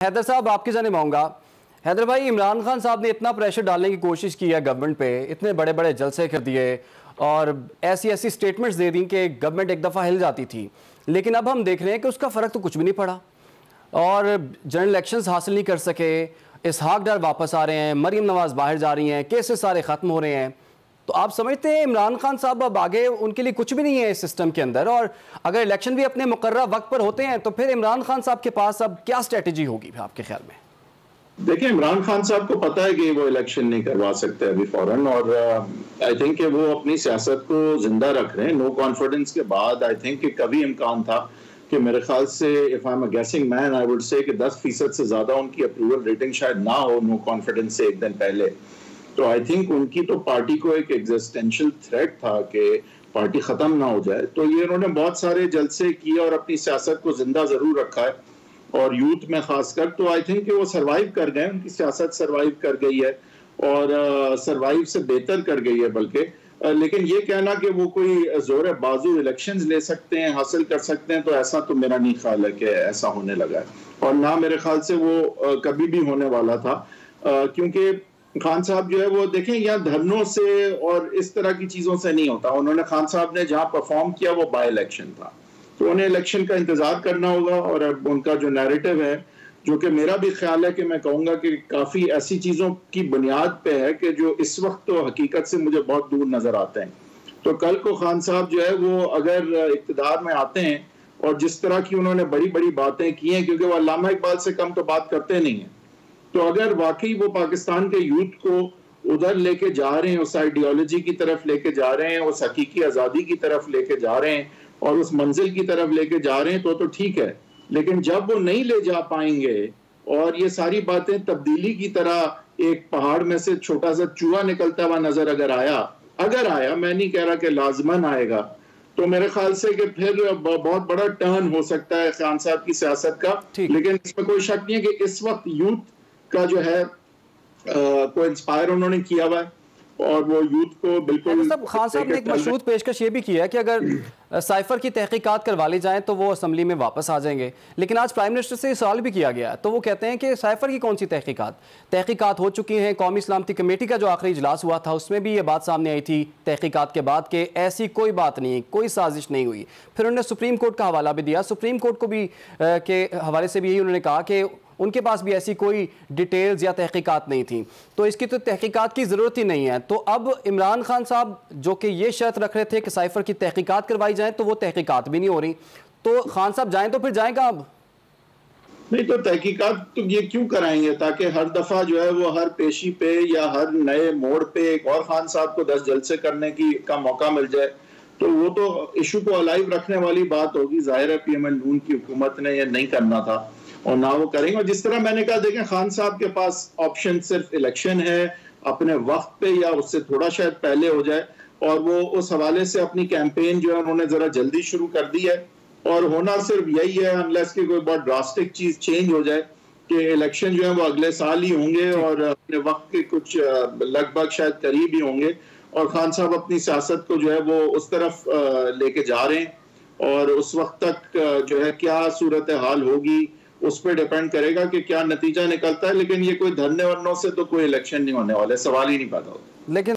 हैदर साहब, आपकी जानिब आऊँगा। हैदर भाई, इमरान खान साहब ने इतना प्रेशर डालने की कोशिश की है गवर्नमेंट पे, इतने बड़े बड़े जलसे कर दिए और ऐसी ऐसी स्टेटमेंट्स दे दी कि गवर्नमेंट एक दफ़ा हिल जाती थी, लेकिन अब हम देख रहे हैं कि उसका फ़र्क तो कुछ भी नहीं पड़ा और जनरल इलेक्शंस हासिल नहीं कर सके। इसहाक डार वापस आ रहे हैं, मरीम नवाज़ बाहर जा रही हैं, केसेस सारे ख़त्म हो रहे हैं। तो आप समझते हैं इमरान खान साहब अब आगे उनके लिए कुछ भी नहीं है इस सिस्टम के अंदर, और अगर इलेक्शन भी अपने मुकर्रर वक्त पर होते हैं तो फिर इमरान खान साहब के पास अब क्या स्ट्रेटजी होगी आपके ख्याल में? देखिए, इमरान खान साहब को पता है कि वो इलेक्शन नहीं करवा सकते अभी फौरन, और आई थिंक कि वो अपनी सियासत को जिंदा रख रहे हैं। नो कॉन्फिडेंस के बाद आई थिंक कि कभी इम्कान था कि मेरे ख्याल से, इफ आई एम अ गेसिंग मैन, आई वुड से कि 10% से ज्यादा उनकी अप्रूवल रेटिंग शायद ना हो नो कॉन्फिडेंस से एक दिन पहले। तो आई थिंक उनकी तो पार्टी को एक एग्जिस्टेंशियल थ्रेट था कि पार्टी खत्म ना हो जाए। तो ये उन्होंने बहुत सारे जलसे किए और अपनी सियासत को जिंदा जरूर रखा है, और यूथ में खासकर। तो आई थिंक कि वो सरवाइव कर गए, उनकी सियासत सरवाइव कर गई है और सरवाइव से बेहतर कर गई है बल्कि। लेकिन ये कहना कि वो कोई जोर बाजू इलेक्शंस ले सकते हैं, हासिल कर सकते हैं, तो ऐसा तो मेरा नहीं ख्याल है कि ऐसा होने लगा है, और ना मेरे ख्याल से वो कभी भी होने वाला था। क्योंकि खान साहब जो है वो देखें, यहाँ धरनों से और इस तरह की चीजों से नहीं होता। उन्होंने, खान साहब ने जहाँ परफॉर्म किया वो बाय इलेक्शन था, तो उन्हें इलेक्शन का इंतजार करना होगा। और अब उनका जो नैरेटिव है, जो कि मेरा भी ख्याल है कि मैं कहूंगा कि काफी ऐसी चीजों की बुनियाद पे है कि जो इस वक्त तो हकीकत से मुझे बहुत दूर नजर आते हैं। तो कल को खान साहब जो है वो अगर इक्तदार में आते हैं और जिस तरह की उन्होंने बड़ी बड़ी बातें की हैं, क्योंकि वो अल्लामा इकबाल से कम तो बात करते नहीं हैं, तो अगर वाकई वो पाकिस्तान के यूथ को उधर लेके जा रहे हैं, उस आइडियोलॉजी की तरफ लेके जा रहे हैं, उस हकीकी आज़ादी की तरफ लेके जा रहे हैं और उस मंजिल की तरफ लेके जा रहे हैं, तो ठीक है। लेकिन जब वो नहीं ले जा पाएंगे और ये सारी बातें तब्दीली की तरह एक पहाड़ में से छोटा सा चूहा निकलता हुआ नजर अगर आया, मैं नहीं कह रहा कि लाजमन आएगा, तो मेरे ख्याल से कि फिर बहुत बड़ा टर्न हो सकता है खान साहब की सियासत का। लेकिन इसमें कोई शक नहीं है कि इस वक्त यूथ का जो है को इंस्पायर उन्होंने किया हुआ है, और वो यूथ को बिल्कुल। खान साहब ने एक मशरूत पेशकश ये भी किया है कि अगर साइफर की तहकीकात करवा ली जाएं तो वो असम्बली में वापस आ जाएंगे। लेकिन आज प्राइम मिनिस्टर से सवाल भी किया गया, तो वो कहते हैं कि साइफर की कौन सी तहकीकात हो चुकी हैं। कौमी सलामती कमेटी का जो आखिरी इजलास हुआ था उसमें भी ये बात सामने आई थी तहकीकात के बाद कि ऐसी कोई बात नहीं, कोई साजिश नहीं हुई। फिर उन्होंने सुप्रीम कोर्ट का हवाला भी दिया, सुप्रीम कोर्ट को भी के हवाले से भी यही उन्होंने कहा कि उनके पास भी ऐसी कोई डिटेल्स या तहकीकात नहीं थी, तो इसकी तो तहकीकात की ज़रूरत ही नहीं है। तो अब इमरान खान साहब जो कि ये शर्त रख रहे थे कि साइफर की तहकीकात करवाई जाए, तो वो तहकीकात भी नहीं हो रही, तो खान साहब जाएं तो फिर जाएगा अब नहीं। तो तहकीकात तो ये क्यों कराएंगे, ताकि हर दफा जो है वो हर पेशी पे या हर नए मोड़ पे एक और खान साहब को 10 जलसे करने का मौका मिल जाए, तो वो तो इशू को अलाइव रखने वाली बात होगी। जाहिर है पीएमएल नून की हुकूमत ने यह नहीं करना था और ना वो करेंगे। और जिस तरह मैंने कहा, देखें, खान साहब के पास ऑप्शन सिर्फ इलेक्शन है, अपने वक्त पे या उससे थोड़ा शायद पहले हो जाए, और वो उस हवाले से अपनी कैंपेन जो है उन्होंने जरा जल्दी शुरू कर दी है। और होना सिर्फ यही है, अनलेस कि कोई बहुत ड्रास्टिक चीज चेंज हो जाए, कि इलेक्शन जो है वो अगले साल ही होंगे और अपने वक्त के कुछ लगभग शायद करीब ही होंगे, और खान साहब अपनी सियासत को जो है वो उस तरफ लेके जा रहे हैं। और उस वक्त तक जो है क्या सूरत हाल होगी उस पर डिपेंड करेगा कि क्या नतीजा निकलता है। लेकिन ये कोई धरने वरनों से तो कोई इलेक्शन नहीं होने वाला, सवाल ही नहीं पैदा होता। लेकिन